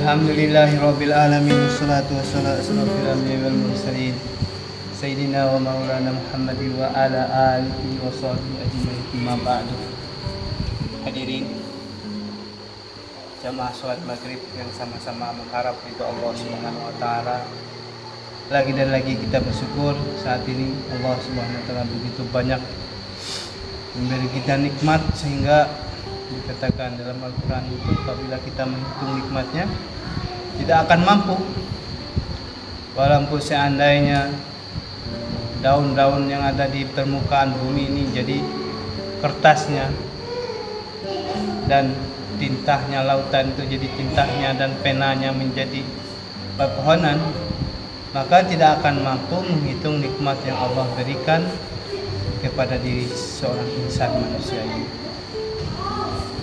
Alhamdulillahirabbil alamin wassalatu wassalamu ala asyrofil anbiya'i wal mursalin sayyidina wa maulana Muhammadin wa ala alihi wa sahbihi ajmain. Amma ba'du. Hadirin jamaah salat maghrib yang sama-sama mengharap ridha Allah Subhanahu wa taala. Lagi dan lagi kita bersyukur saat ini Allah Subhanahu wa taala begitu banyak memberi kita nikmat sehingga dikatakan dalam Al-Quran itu apabila kita menghitung nikmatnya tidak akan mampu. Walaupun seandainya daun-daun yang ada di permukaan bumi ini jadi kertasnya dan tintanya lautan itu jadi tintanya dan penanya menjadi pepohonan, maka tidak akan mampu menghitung nikmat yang Allah berikan kepada diri seorang insan manusia ini.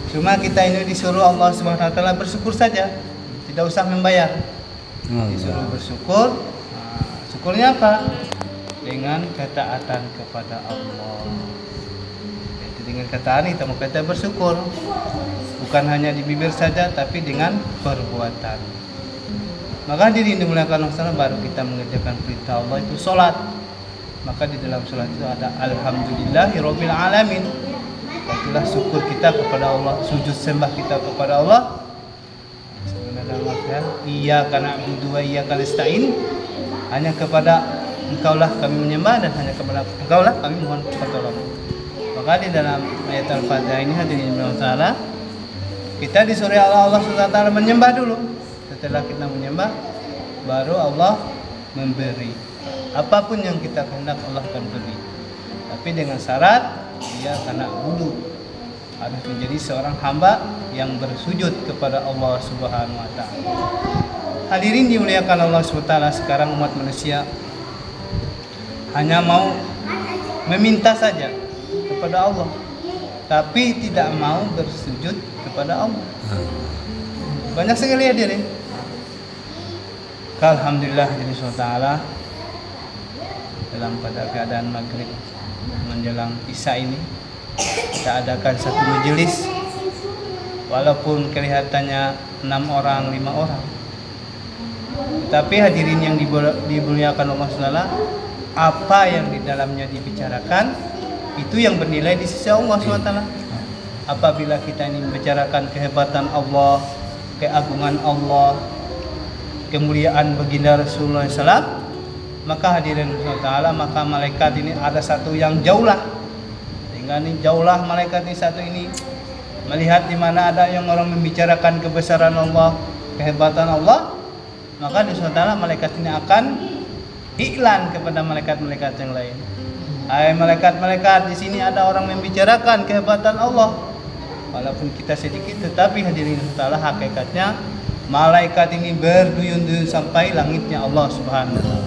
Cuma kita ini disuruh Allah Subhanahu wa taala bersyukur saja, tidak usah membayar. Disuruh bersyukur. Syukurnya apa? Dengan ketaatan kepada Allah. Jadi dengan ketaatan kita mau kita bersyukur. Bukan hanya di bibir saja, tapi dengan perbuatan. Maka diri dimuliakan Allah baru kita mengerjakan perintah Allah itu salat. Maka di dalam salat itu ada alhamdulillahirabbil alamin. Itulah syukur kita kepada Allah, sujud sembah kita kepada Allah. Sebenarnya Allah iyyaka na'budu wa iyyaka nasta'in. Hanya kepada Engkaulah kami menyembah dan hanya kepada Engkaulah kami mohon pertolongan. Maka di dalam ayat Al-Fatihah ini hadirin Allah, kita disuruh Allah SWT menyembah dulu. Setelah kita menyembah, baru Allah memberi. Apapun yang kita kehendak Allah akan beri. Tapi dengan syarat dia karena wudhu harus menjadi seorang hamba yang bersujud kepada Allah Subhanahu wa taala. Hadirin dimuliakan Allah Subhanahu wa taala, sekarang umat manusia hanya mau meminta saja kepada Allah, tapi tidak mau bersujud kepada Allah. Banyak sekali hadirin. Alhamdulillah hadirin subhanahu wa taala, dalam pada keadaan maghrib menjelang isya ini kita adakan satu majelis, walaupun kelihatannya 6 orang 5 orang, tapi hadirin yang dimuliakan Allah SWT, apa yang di dalamnya dibicarakan itu yang bernilai di sisi Allah SWT. Apabila kita ini membicarakan kehebatan Allah, keagungan Allah, kemuliaan baginda Rasulullah SAW, maka hadirin Allah, maka malaikat ini ada satu yang jauhlah, sehingga ini jauhlah malaikat ini satu ini melihat di mana ada yang orang membicarakan kebesaran Allah, kehebatan Allah, maka di suatu malaikat ini akan iklan kepada malaikat-malaikat yang lain. Hai malaikat-malaikat, di sini ada orang membicarakan kehebatan Allah. Walaupun kita sedikit, tetapi hadirin Allah, hakikatnya malaikat ini berduyun-duyun sampai langitnya Allah Subhanahu wa taala.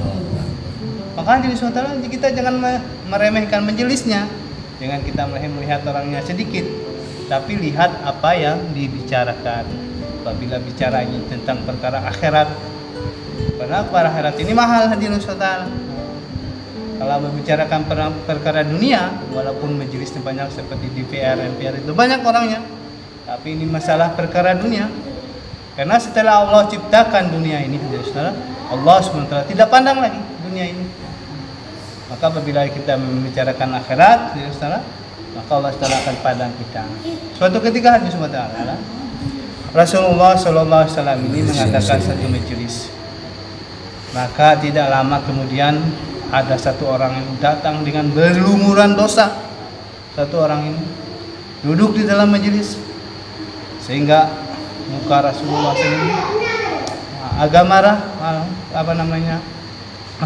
Maka jadi suatu kita jangan meremehkan majelisnya, jangan kita melihat orangnya sedikit, tapi lihat apa yang dibicarakan. Apabila bicara ini tentang perkara akhirat, karena perkara akhirat ini mahal hadirin suatu. Kalau membicarakan perkara dunia, walaupun majelisnya banyak seperti DPR, MPR itu banyak orangnya, tapi ini masalah perkara dunia. Karena setelah Allah ciptakan dunia ini, Allah SWT tidak pandang lagi dunia ini. Maka apabila kita membicarakan akhirat, maka Allah SWT akan pandang kita. Suatu ketika hadis Rasulullah SAW ini mengadakan satu majelis. Maka tidak lama kemudian ada satu orang yang datang dengan berlumuran dosa. Satu orang ini duduk di dalam majelis, sehingga muka Rasulullah sendiri agak marah,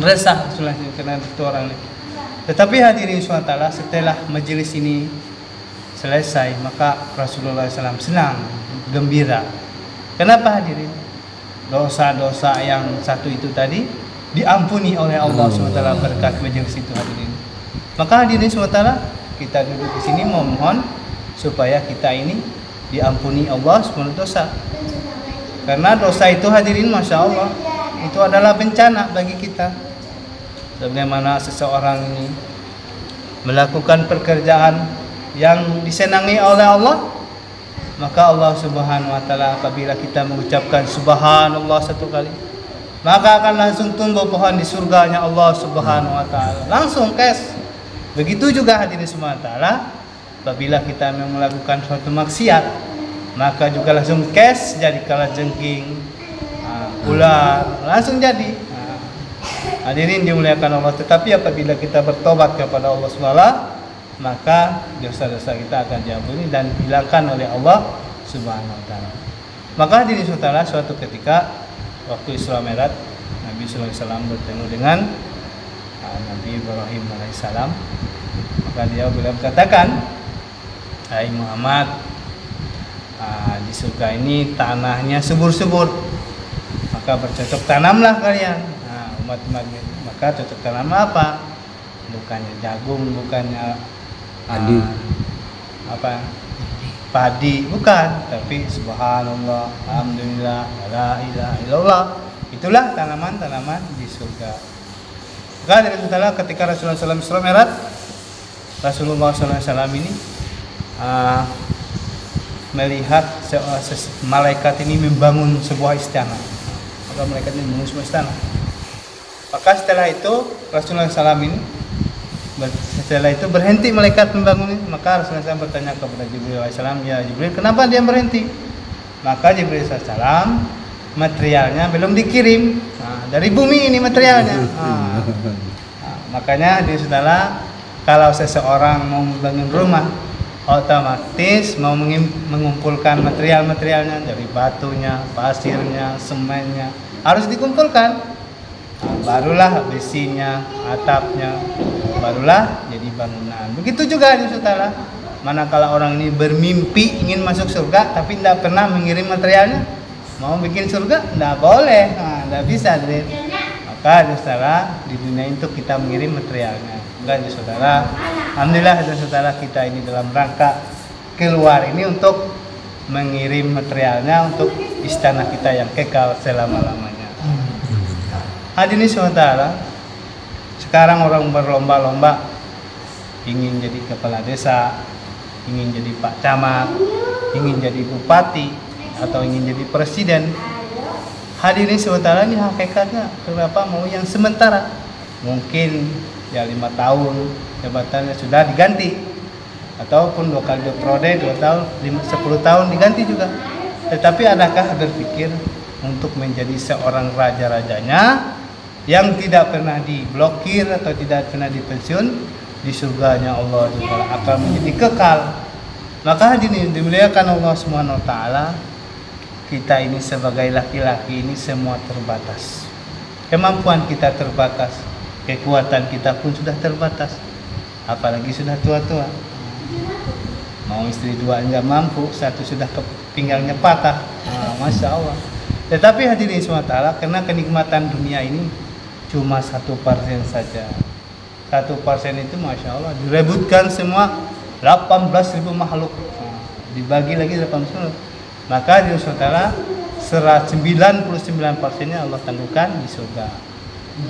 resah karena itu orang ini. Tetapi hadirin SWT, setelah majelis ini selesai, maka Rasulullah SAW senang, gembira. Kenapa hadirin? Dosa-dosa yang satu itu tadi diampuni oleh Allah SWT berkat majelis itu hadirin. Maka hadirin SWT, kita duduk di sini memohon supaya kita ini diampuni Allah SWT dosa. Karena dosa itu hadirin, Masya Allah, itu adalah bencana bagi kita. Sebagaimana seseorang ini melakukan pekerjaan yang disenangi oleh Allah, Maka Allah Subhanahu wa taala apabila kita mengucapkan subhanallah satu kali, maka akan langsung tumbuh pohon di surganya Allah Subhanahu wa taala. Langsung kes. Begitu juga hadirin semua taala, apabila kita melakukan suatu maksiat, maka juga langsung kes jadi kalajengking, ular, langsung jadi. Hadirin dimuliakan Allah, tetapi apabila kita bertobat kepada Allah Subhanahu, maka dosa-dosa kita akan diampuni dan dihilangkan oleh Allah Subhanahu wa taala. Maka hadirin saudara, suatu ketika waktu Isra Mi'raj, Nabi sallallahu alaihi wasallam bertemu dengan Nabi Ibrahim alaihissalam. Maka dia beliau katakan, "Hai Muhammad, di surga ini tanahnya subur-subur. Maka bercocok tanamlah kalian." Umat-umat, maka cocok tanam apa? Bukannya jagung, bukannya padi, bukan, tapi subhanallah, alhamdulillah, la ilaha illallah. Itulah tanaman-tanaman di surga. Maka dari setelah ketika Rasulullah SAW Isra Mi'raj, Rasulullah SAW ini melihat malaikat ini membangun sebuah istana. Maka malaikat ini membangun sebuah istana. Maka setelah itu Rasulullah SAW ini berhenti malaikat membangun ini. Maka Rasulullah SAW bertanya kepada Jibril alaihissalam, "Ya Jibril, kenapa dia berhenti?" Maka Jibril alaihissalam, materialnya belum dikirim. Dari bumi ini materialnya. Makanya di saudara, kalau seseorang mau membangun rumah, otomatis mau mengumpulkan materialnya dari batunya, pasirnya, semennya, harus dikumpulkan. Barulah besinya, atapnya, barulah jadi bangunan. Begitu juga di saudara. Manakala orang ini bermimpi ingin masuk surga tapi tidak pernah mengirim materialnya, mau bikin surga tidak boleh, tidak bisa. Maka di saudara, di dunia itu kita mengirim materialnya. Enggak di saudara. Alhamdulillah di saudara, kita ini dalam rangka keluar ini untuk mengirim materialnya untuk istana kita yang kekal selama-lamanya. Hadirin saudara, sekarang orang berlomba-lomba ingin jadi kepala desa, ingin jadi Pak Camat, ingin jadi bupati, atau ingin jadi presiden. Hadirin saudara, ini hakikatnya kenapa mau yang sementara? Mungkin ya 5 tahun jabatannya sudah diganti, ataupun 2 kali periode, 2 tahun, 10 tahun diganti juga. Tetapi adakah berpikir untuk menjadi seorang raja-rajanya yang tidak pernah diblokir atau tidak pernah dipensiun? Di surganya Allah akan menjadi kekal. Maka hadirin dimuliakan Allah Subhanahu wa taala, kita ini sebagai laki-laki ini semua terbatas. Kemampuan kita terbatas, kekuatan kita pun sudah terbatas. Apalagi sudah tua-tua. Mau istri 2 enggak mampu, 1 sudah pinggangnya patah. Masya Allah. Tetapi hadirin semua taala, karena kenikmatan dunia ini cuma 1% saja. 1% itu masya Allah direbutkan semua 18.000 makhluk, dibagi lagi 18.000. Maka di saudara 99%-nya Allah tangguhkan di surga.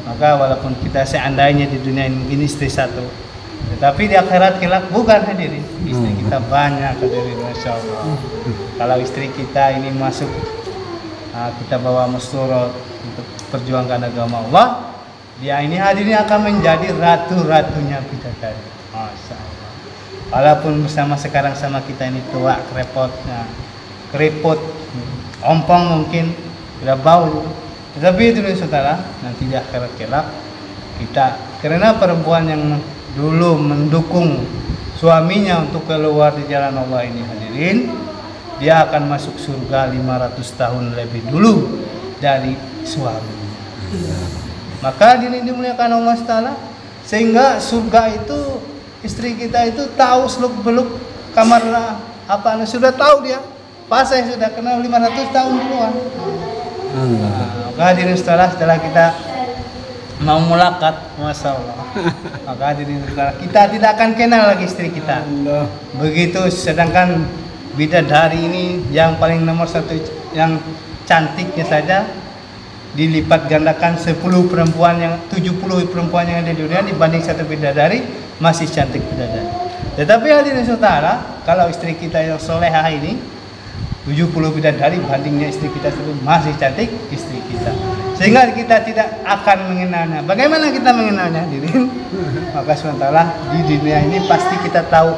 Maka walaupun kita seandainya di dunia ini mungkin istri 1, tetapi di akhirat kelak bukan hadirin, istri kita banyak hadirin, masya Allah. Kalau istri kita ini masuk, kita bawa musyarah untuk perjuangkan agama Allah, dia ini hadirin akan menjadi ratu-ratunya bidadari. Masya Allah. Walaupun bersama sekarang sama kita ini tua, keriput, ompong mungkin, tidak bau. Tetapi itu saudara, nanti di akhirat kelak kita, karena perempuan yang dulu mendukung suaminya untuk keluar di jalan Allah ini hadirin, dia akan masuk surga 500 tahun lebih dulu dari suaminya. Maka dimuliakan Allah Ta'ala, sehingga surga itu istri kita itu tahu seluk-beluk kamar apa, sudah tahu dia. Pas saya sudah kenal 500 tahun duluan. Maka hadirin setelah kita mau mulakat, masya Allah. Maka hadirin setelah kita tidak akan kenal lagi istri kita. Begitu, sedangkan bidadari ini yang paling nomor 1, yang cantiknya saja dilipat gandakan 70 perempuan yang ada di dunia dibanding 1 bidadari, masih cantik bidadari. Tetapi hadirin saudara, kalau istri kita yang solehah ini 70 bidadari bandingnya istri kita sebelum masih cantik istri kita, sehingga kita tidak akan mengenalnya. Bagaimana kita mengenalnya hadirin? Maka sementara di dunia ini pasti kita tahu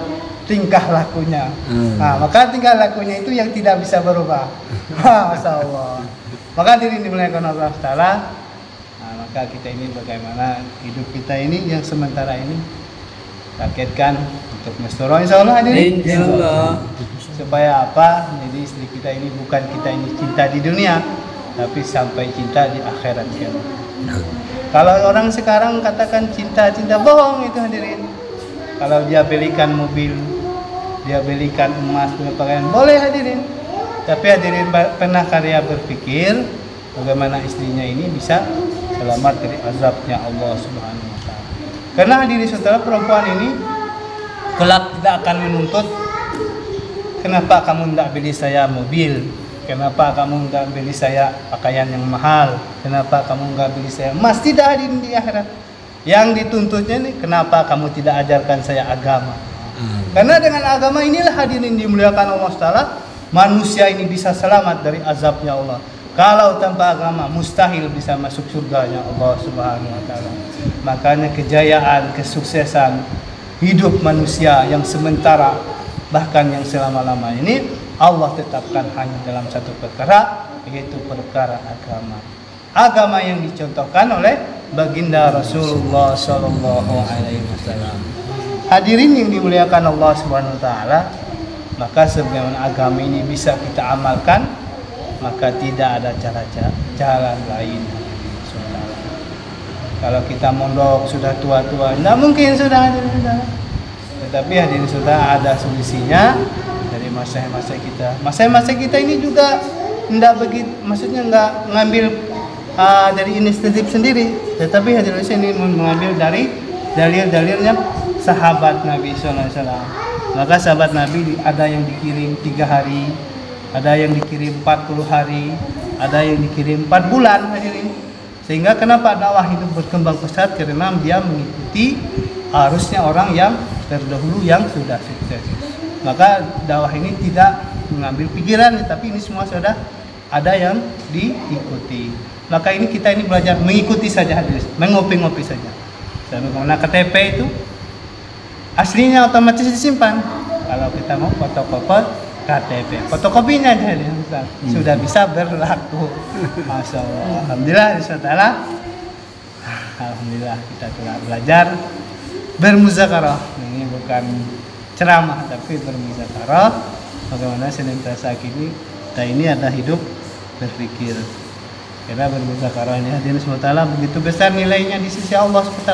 tingkah lakunya. Nah, maka tingkah lakunya itu yang tidak bisa berubah. Masya Allah. Maka hadirin dimuliakan Allah Taala. Nah, maka kita ini bagaimana hidup kita ini yang sementara ini raketkan untuk mestoro insya Allah hadirin. Insya Allah. Supaya apa? Jadi istri kita ini bukan kita ini cinta di dunia, tapi sampai cinta di akhirat ya. Kalau orang sekarang katakan cinta bohong itu hadirin. Kalau dia belikan mobil, dia belikan emas, punya pakaian, boleh hadirin. Tapi hadirin pernah karya berpikir bagaimana istrinya ini bisa selamat dari azabnya Allah Subhanahu wa taala. Karena hadirin saudara, perempuan ini kelak tidak akan menuntut, kenapa kamu tidak beli saya mobil? Kenapa kamu tidak beli saya pakaian yang mahal? Kenapa kamu tidak beli saya emas? Tidak hadirin di akhirat. Yang dituntutnya nih, kenapa kamu tidak ajarkan saya agama? Karena dengan agama inilah hadirin dimuliakan Allah Taala, manusia ini bisa selamat dari azabnya Allah. Kalau tanpa agama mustahil bisa masuk surganya Allah Subhanahu wa taala. Makanya kejayaan, kesuksesan hidup manusia yang sementara bahkan yang selama-lama ini Allah tetapkan hanya dalam satu perkara, yaitu perkara agama. Agama yang dicontohkan oleh baginda Rasulullah Shallallahu Alaihi Wasallam. Hadirin yang dimuliakan Allah Subhanahu Wa Taala, maka sebagaimana agama ini bisa kita amalkan, maka tidak ada jalan lain. Kalau kita mondok sudah tua-tua, tidak mungkin sudah hadirin saudara. Tetapi hadirin saudara, ada solusinya dari masa-masa kita. Masa-masa kita ini juga tidak begitu, maksudnya nggak ngambil dari inisiatif sendiri, tetapi hadirin ini mengambil dari dalil-dalilnya sahabat Nabi SAW. Maka sahabat Nabi ada yang dikirim 3 hari, ada yang dikirim 40 hari, ada yang dikirim 4 bulan hadirin. Sehingga kenapa dakwah itu berkembang pesat? Karena dia mengikuti arusnya orang yang terdahulu yang sudah sukses. Maka dakwah ini tidak mengambil pikiran, tapi ini semua sudah ada yang diikuti. Maka ini kita ini belajar mengikuti saja hadirin, mengopi-ngopi saja. Bagaimana KTP itu aslinya otomatis disimpan. Kalau kita mau fotokopi KTP, fotokopinya aja sudah bisa berlaku. Masya Allah. Alhamdulillah, Insya-Allah. Alhamdulillah kita telah belajar bermuzakarah. Ini bukan ceramah tapi bermuzakarah. Bagaimana senantiasa kini kita ini ada hidup berpikir. Karena bermuzakarah ini hadirin SWT begitu besar nilainya di sisi Allah SWT.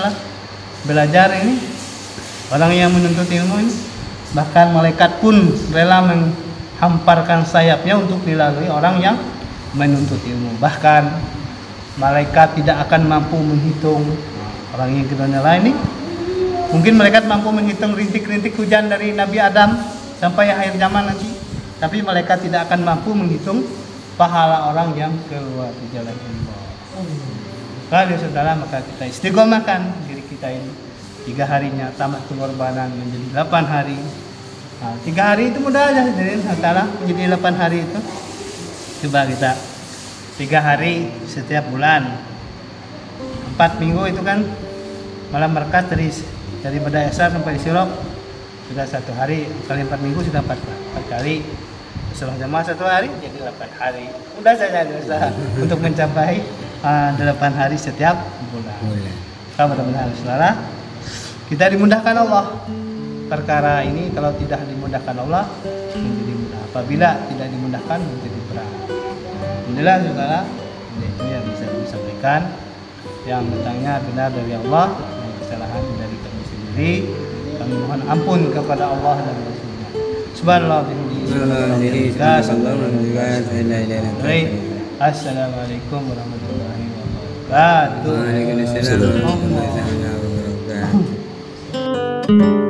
Belajar ini, orang yang menuntut ilmu ini, bahkan malaikat pun rela menghamparkan sayapnya untuk dilalui orang yang menuntut ilmu. Bahkan malaikat tidak akan mampu menghitung orang yang kita nilai ini. Mungkin malaikat mampu menghitung rintik-rintik hujan dari Nabi Adam sampai akhir zaman nanti. Tapi malaikat tidak akan mampu menghitung pahala orang yang keluar di jalan Allah. Kalau saudara, maka kita istiqomahkan diri kita ini 3 harinya tambah pengorbanan menjadi 8 hari. Nah, 3 hari itu mudah aja hadirin saudara, menjadi 8 hari itu. Coba kita 3 hari setiap bulan, 4 minggu itu kan malam berkat dari pada Esar sampai Sirop sudah 1 hari, kali 4 minggu sudah 4 kali. Setelah jamaah 1 hari jadi 8 hari. Mudah saja usaha untuk mencapai 8 hari setiap bulan. Kalau benar-benar saudara, kita dimudahkan Allah. Perkara ini kalau tidak dimudahkan Allah menjadi mudah. Apabila tidak dimudahkan menjadi berat. Alhamdulillah saudara, ini yang bisa kami sampaikan. Yang tentangnya benar dari Allah, yang kesalahan dari kami sendiri. Kami mohon ampun kepada Allah dan Rasulnya. Subhanallah bihamdihi. Assalamualaikum warahmatullahi wabarakatuh. Waalaikumsalam warahmatullahi wabarakatuh.